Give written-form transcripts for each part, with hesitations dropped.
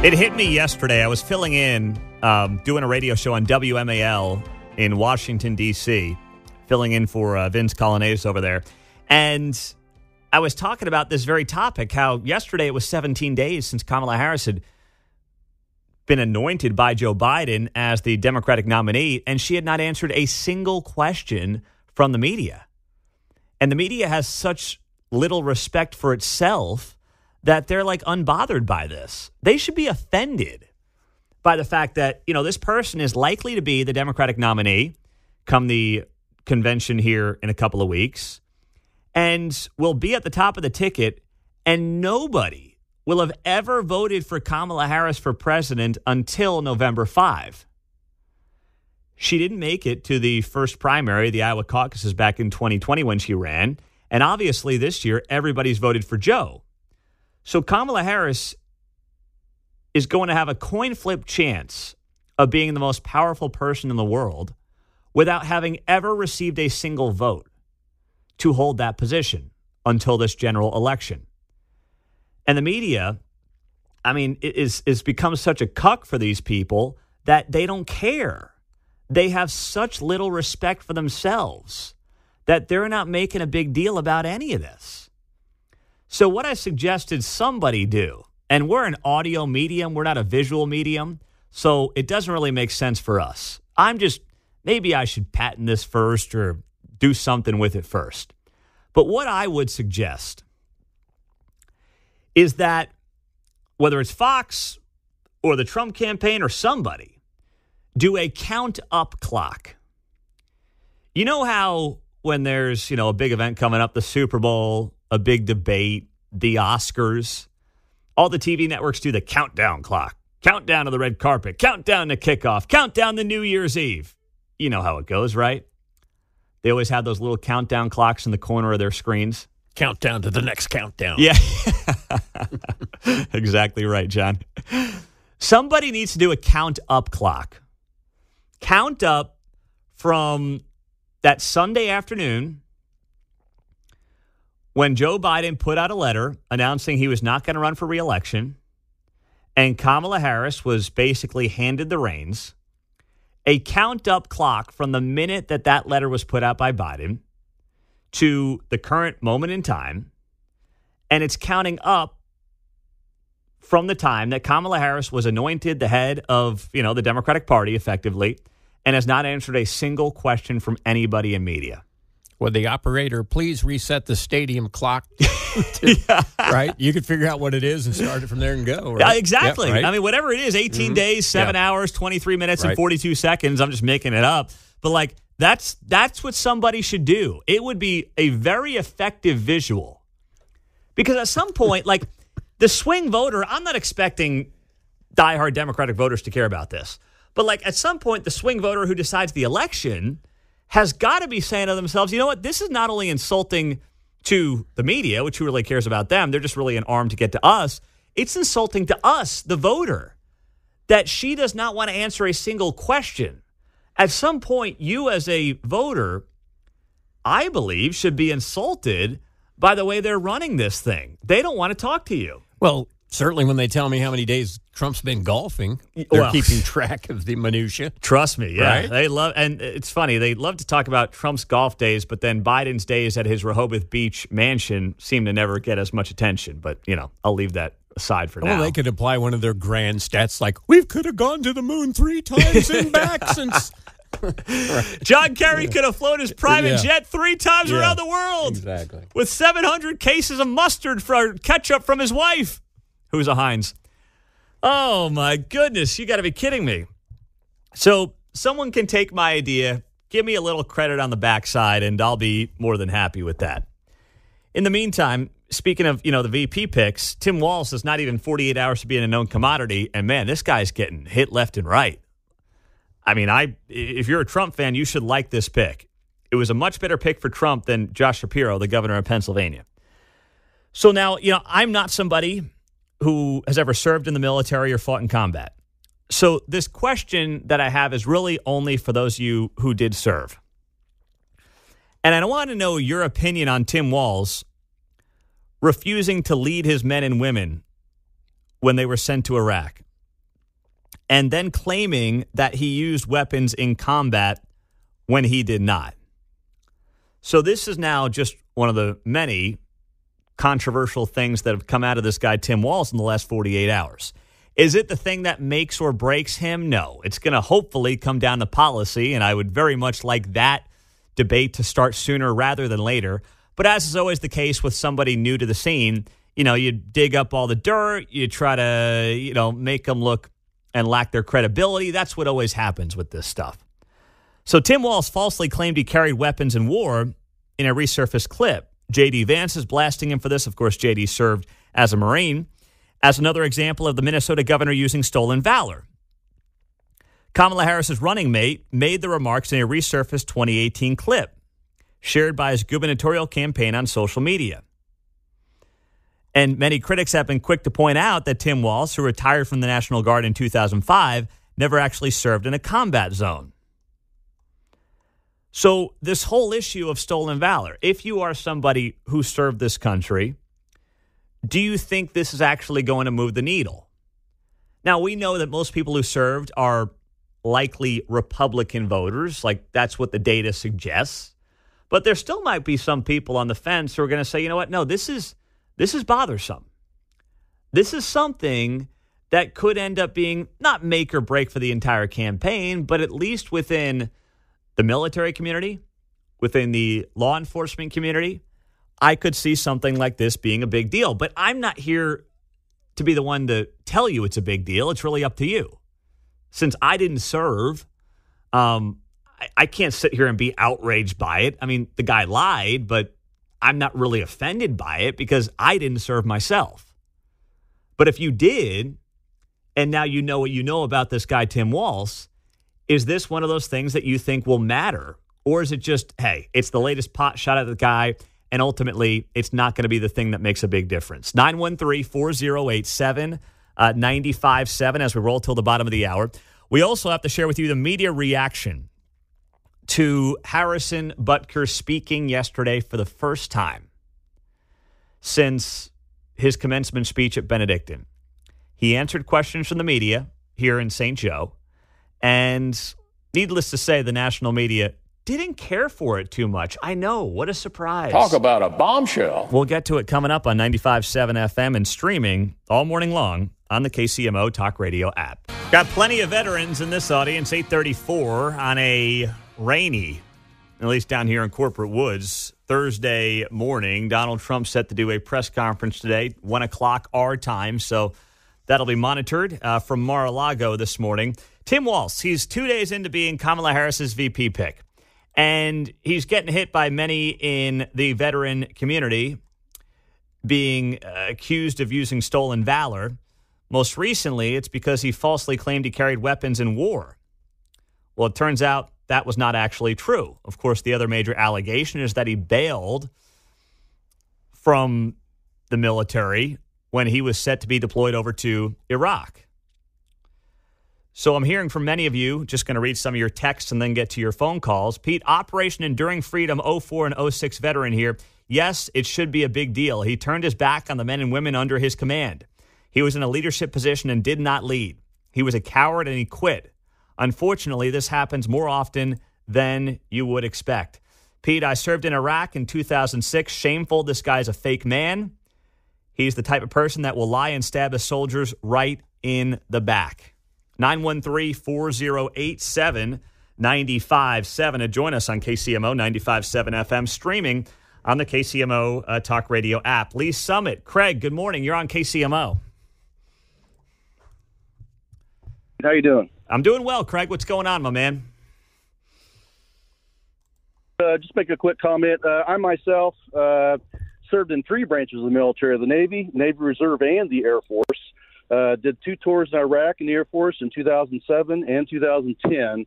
It hit me yesterday. I was filling in, doing a radio show on WMAL in Washington, D.C., filling in for Vince Colonnese over there. And I was talking about this very topic, how yesterday it was 17 days since Kamala Harris had been anointed by Joe Biden as the Democratic nominee, and she had not answered a single question from the media. And the media has such little respect for itself that they're like unbothered by this. They should be offended by the fact that, you know, this person is likely to be the Democratic nominee come the convention here in a couple of weeks and will be at the top of the ticket, and nobody will have ever voted for Kamala Harris for president until November 5. She didn't make it to the first primary, the Iowa caucuses back in 2020 when she ran, and obviously this year everybody's voted for Joe. So Kamala Harris is going to have a coin flip chance of being the most powerful person in the world without having ever received a single vote to hold that position until this general election. And the media, I mean, is become such a cuck for these people that they don't care. They have such little respect for themselves that they're not making a big deal about any of this. So what I suggested somebody do, and we're an audio medium, we're not a visual medium, so it doesn't really make sense for us. Maybe I should patent this first or do something with it first. But what I would suggest is that whether it's Fox or the Trump campaign or somebody, do a count up clock. You know how when there's, a big event coming up, the Super Bowl, a big debate, the Oscars, all the TV networks do the countdown clock. Countdown to the red carpet, countdown to kickoff, countdown to New Year's Eve. You know how it goes, right? They always have those little countdown clocks in the corner of their screens. Countdown to the next countdown. Yeah. Exactly right, John. Somebody needs to do a count up clock. Count up from that Sunday afternoon when Joe Biden put out a letter announcing he was not going to run for re-election, and Kamala Harris was basically handed the reins. A count-up clock from the minute that letter was put out by Biden to the current moment in time, and it's counting up from the time that Kamala Harris was anointed the head of, the Democratic Party, effectively, and has not answered a single question from anybody in media. Would the operator please reset the stadium clock? Right? You could figure out what it is and start it from there and go. Right? Yeah, exactly. Yep, right? I mean, whatever it is, 18 days, 7 hours, 23 minutes, and 42 seconds. I'm just making it up. But, that's what somebody should do. It would be a very effective visual. Because at some point, the swing voter, I'm not expecting diehard Democratic voters to care about this. But, at some point, the swing voter who decides the election has got to be saying to themselves, you know what, this is not only insulting to the media, which who really cares about them, they're just really an arm to get to us. It's insulting to us, the voter, that she does not want to answer a single question. At some point, you as a voter, I believe, should be insulted by the way they're running this thing. They don't want to talk to you. Well, certainly when they tell me how many days Trump's been golfing, they're keeping track of the minutia. Trust me, yeah. Right? They love, and it's funny, they love to talk about Trump's golf days, but then Biden's days at his Rehoboth Beach mansion seem to never get as much attention. But, I'll leave that aside for now. Well, they could apply one of their grand stats like, we could have gone to the moon 3 times and back since... Right. John Kerry could have flown his private jet 3 times around the world. Exactly. With 700 cases of mustard for ketchup from his wife, who's a Heinz. Oh, my goodness. You got to be kidding me. So someone can take my idea, give me a little credit on the backside, and I'll be more than happy with that. In the meantime, speaking of, the VP picks, Tim Walz is not even 48 hours to being a known commodity. And, man, this guy's getting hit left and right. I mean, if you're a Trump fan, you should like this pick. It was a much better pick for Trump than Josh Shapiro, the governor of Pennsylvania. So now, I'm not somebody who has ever served in the military or fought in combat. So this question that I have is really only for those of you who did serve. And I want to know your opinion on Tim Walz refusing to lead his men and women when they were sent to Iraq. and then claiming that he used weapons in combat when he did not. So this is now just one of the many controversial things that have come out of this guy, Tim Walz, in the last 48 hours. Is it the thing that makes or breaks him? No. It's going to hopefully come down to policy, and I would very much like that debate to start sooner rather than later. But as is always the case with somebody new to the scene, you dig up all the dirt, you try to, make them look and lack their credibility. That's what always happens with this stuff. So Tim Walz falsely claimed he carried weapons in war in a resurfaced clip. J.D. Vance is blasting him for this. Of course, J.D. served as a Marine. As another example of the Minnesota governor using stolen valor. Kamala Harris's running mate made the remarks in a resurfaced 2018 clip shared by his gubernatorial campaign on social media. And many critics have been quick to point out that Tim Walz, who retired from the National Guard in 2005, never actually served in a combat zone. So this whole issue of stolen valor, if you are somebody who served this country, do you think this is actually going to move the needle? Now, we know that most people who served are likely Republican voters. Like, that's what the data suggests. But there still might be some people on the fence who are going to say, you know what? No, this is bothersome. This is something that could end up being not make or break for the entire campaign, but at least within the military community, within the law enforcement community, I could see something like this being a big deal. But I'm not here to be the one to tell you it's a big deal. It's really up to you. Since I didn't serve, I can't sit here and be outraged by it. I mean, the guy lied, but I'm not really offended by it because I didn't serve myself. But if you did, and now you know what you know about this guy, Tim Walz, is this one of those things that you think will matter? Or is it just, hey, it's the latest pot shot at the guy, and ultimately, it's not going to be the thing that makes a big difference. 913-4087-95.7 as we roll till the bottom of the hour. We also have to share with you the media reaction to Harrison Butker speaking yesterday for the first time since his commencement speech at Benedictine. He answered questions from the media here in St. Joe, and needless to say, the national media didn't care for it too much. I know. What a surprise. Talk about a bombshell. We'll get to it coming up on 95.7 FM and streaming all morning long on the KCMO Talk Radio app. Got plenty of veterans in this audience, 8:34 on a rainy, at least down here in Corporate Woods, Thursday morning. Donald Trump set to do a press conference today, 1 o'clock our time, so that'll be monitored from Mar-a-Lago this morning. Tim Walz, he's 2 days into being Kamala Harris's VP pick. And he's getting hit by many in the veteran community, being accused of using stolen valor. Most recently, it's because he falsely claimed he carried weapons in war. Well, it turns out that was not actually true. Of course, the other major allegation is that he bailed from the military when he was set to be deployed over to Iraq. So I'm hearing from many of you, just going to read some of your texts and then get to your phone calls. Pete, Operation Enduring Freedom 04 and 06 veteran here. Yes, it should be a big deal. He turned his back on the men and women under his command. He was in a leadership position and did not lead. He was a coward and he quit. Unfortunately, this happens more often than you would expect. Pete, I served in Iraq in 2006. Shameful. This guy's a fake man. He's the type of person that will lie and stab his soldiers right in the back. 913-4087-95.7 to join us on KCMO 95.7 FM, streaming on the KCMO Talk Radio app. Lee Summit. Craig, good morning. You're on KCMO. How you doing? I'm doing well, Craig. What's going on, my man? Just make a quick comment. I myself served in 3 branches of the military: the Navy, Navy Reserve, and the Air Force. Did 2 tours in Iraq in the Air Force in 2007 and 2010.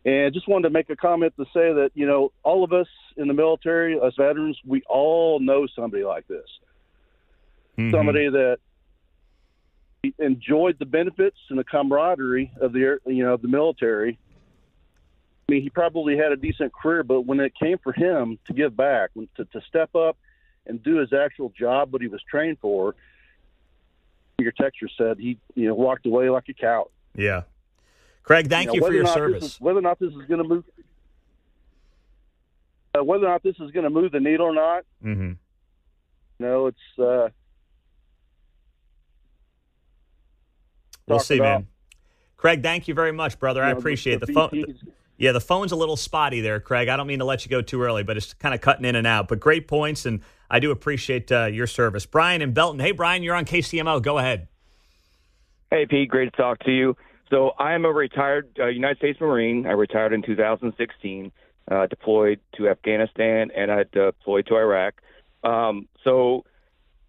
And just wanted to make a comment to say that, you know, all of us in the military, us veterans, we all know somebody like this. Mm-hmm. Somebody that enjoyed the benefits and the camaraderie of the military. I mean, he probably had a decent career, but when it came for him to give back, to step up and do his actual job, what he was trained for, your texture said he walked away like a coward. Yeah. Craig, thank you for your service. Whether or not this is going to move, the needle or not, it's. We'll see, man. Craig, thank you very much, brother. I appreciate the phone. Yeah, the phone's a little spotty there, Craig. I don't mean to let you go too early, but it's kind of cutting in and out. But great points, and I do appreciate your service. Brian in Belton. Hey, Brian, you're on KCMO. Go ahead. Hey, Pete. Great to talk to you. So I am a retired United States Marine. I retired in 2016, deployed to Afghanistan, and I deployed to Iraq. So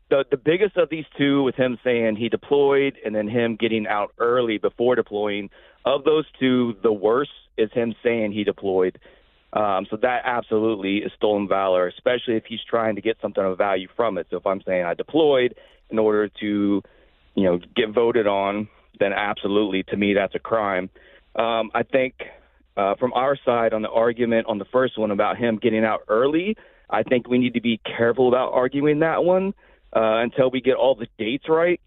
the biggest of these two, with him saying he deployed and then him getting out early before deploying, of those two, the worst is him saying he deployed. So that absolutely is stolen valor, especially if he's trying to get something of value from it. So if I'm saying I deployed in order to, get voted on, then absolutely, to me, that's a crime. I think from our side on the argument on the first one about him getting out early, I think we need to be careful about arguing that one until we get all the dates right.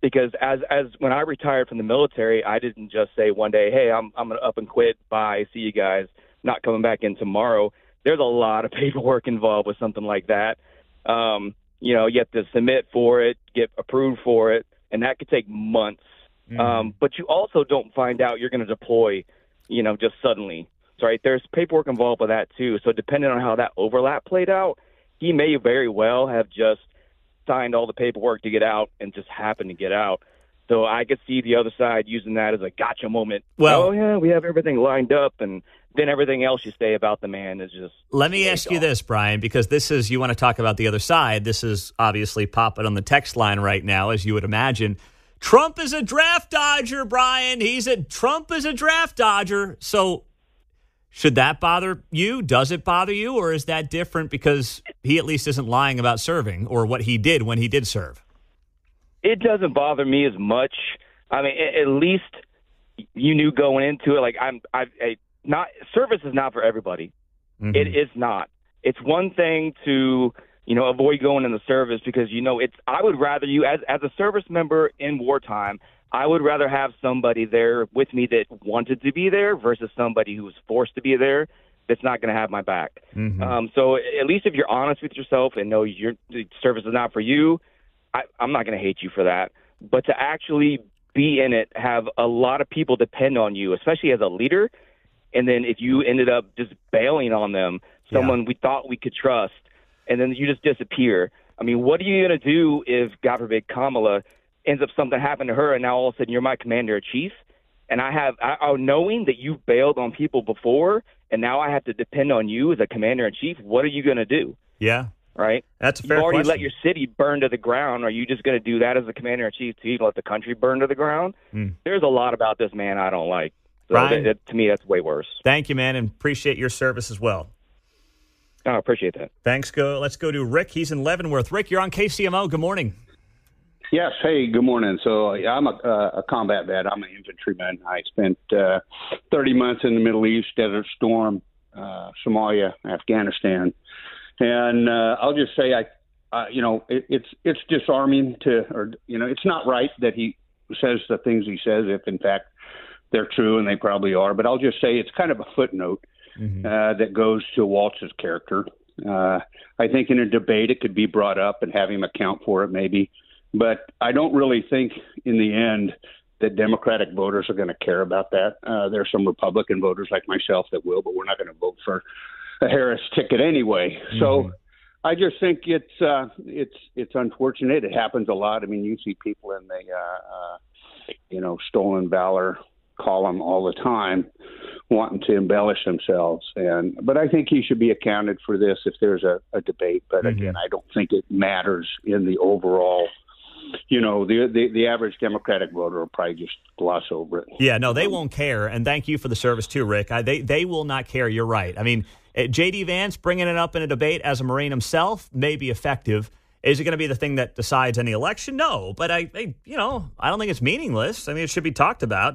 Because as when I retired from the military, I didn't just say one day, hey, I'm going to up and quit. Bye. See you guys. Not coming back in tomorrow. There's a lot of paperwork involved with something like that. You have to submit for it, get approved for it, and that could take months. But you also don't find out you're going to deploy, just suddenly. Right? There's paperwork involved with that too. So depending on how that overlap played out, he may very well have just signed all the paperwork to get out and just happened to get out. So I could see the other side using that as a gotcha moment. Well, oh yeah, we have everything lined up, and then everything else you say about the man is just. Let me ask you this, Brian, because this is, you want to talk about the other side. This is obviously popping on the text line right now, as you would imagine. Trump is a draft dodger, Brian. Trump is a draft dodger. So should that bother you? Does it bother you? Or is that different because he at least isn't lying about serving or what he did when he did serve? It doesn't bother me as much. I mean, at least you knew going into it. Like not service is not for everybody. It is not. It's one thing to avoid going in the service because I would rather you as a service member in wartime. I would rather have somebody there with me that wanted to be there versus somebody who was forced to be there that's not going to have my back. So at least if you're honest with yourself and know the service is not for you, I'm not going to hate you for that. But to actually be in it, have a lot of people depend on you, especially as a leader, and then if you ended up just bailing on them, someone we thought we could trust, and then you just disappear. I mean, what are you going to do if, God forbid, Kamala ends up something happened to her, and now all of a sudden you're my commander-in-chief, and I knowing that you've bailed on people before, and now I have to depend on you as a commander-in-chief, what are you going to do? Yeah. Right? That's a fair You've already question. let your city burn to the ground. Are you just going to do that as a commander-in-chief too? Let the country burn to the ground? There's a lot about this man I don't like. So Brian, to me, that's way worse. Thank you, man, and appreciate your service as well. I appreciate that. Thanks. Let's go to Rick. He's in Leavenworth. Rick, you're on KCMO. Good morning. Yes. Hey, good morning. So I'm a combat vet. I'm an infantryman. I spent 30 months in the Middle East, Desert Storm, Somalia, Afghanistan. And I'll just say, it's disarming it's not right that he says the things he says if, in fact, they're true, and they probably are. But I'll just say it's kind of a footnote that goes to Walz's character. I think in a debate it could be brought up and have him account for it maybe. But I don't really think in the end that Democratic voters are going to care about that. There are some Republican voters like myself that will, but we're not going to vote for a Harris ticket anyway. So I just think it's unfortunate. It happens a lot. I mean, you see people in the stolen valor column all the time wanting to embellish themselves. But I think he should be accounted for this if there's a debate. But again, I don't think it matters in the overall. The average Democratic voter will probably just gloss over it. Yeah, no, they won't care. And thank you for the service too, Rick. They will not care. You're right. I mean, J.D. Vance bringing it up in a debate as a Marine himself may be effective. Is it going to be the thing that decides any election? No, but I don't think it's meaningless. I mean, it should be talked about.